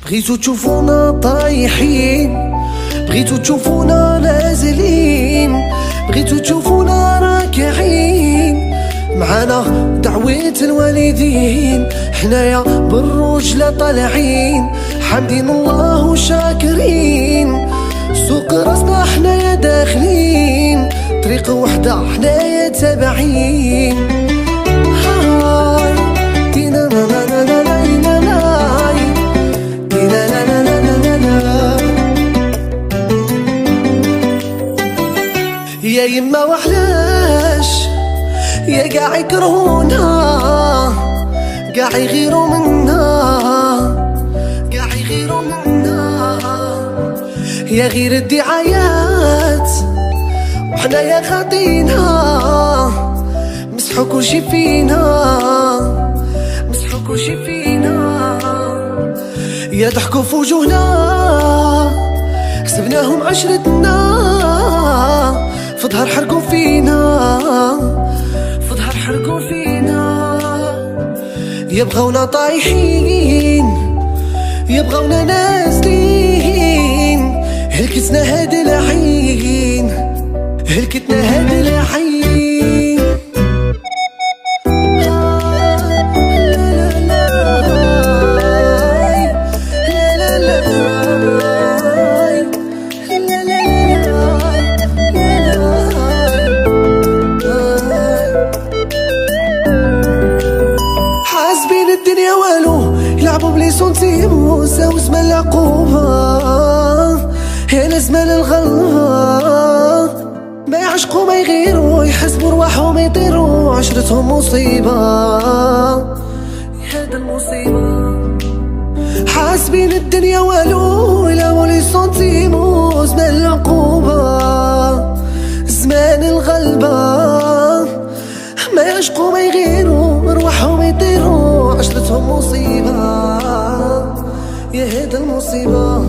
بغيتو تشوفونا طايحين، بغيتو تشوفونا نازلين، بغيتو تشوفونا راكعين معانا دعوة الوالدين، حنايا بالرجلة طالعين حامدين الله وشاكرين، سوق راسنا حنايا داخلين، طريق وحدة حنايا تابعين. يا يما وحلاش يا قاع يكرهونا، قاع يغيروا منا، قاع يغيروا منا، يا غير الدعايات وحنايا خاطينها، مسحوا كلشي فينا، مسحوا كلشي فينا، يا ضحكوا في وجوهنا حسبناهم عشرتنا، في ظهر حرقوا فينا، في ظهر حرقوا فينا، يبغونا طايحين، يبغونا نازلين، هلكتنا هاد العين، هلكتنا هاد العين. الدنيا والو يلعبوا بلي سونتيمو، ساو زمان العقوبة هنا زمان الغلبة، ما يعشقوا ما يغيروا، يحسبوا رواحهم يطيروا، عشرتهم مصيبة، هذا المصيبة. حاسبين الدنيا والو يلعبوا لي سونتيمو، زمان العقوبة زمان الغلبة، ما يعشقوا ما يغيروا، رواحهم يطيروا، عشلتهم مصيبة، يا هيدا المصيبة.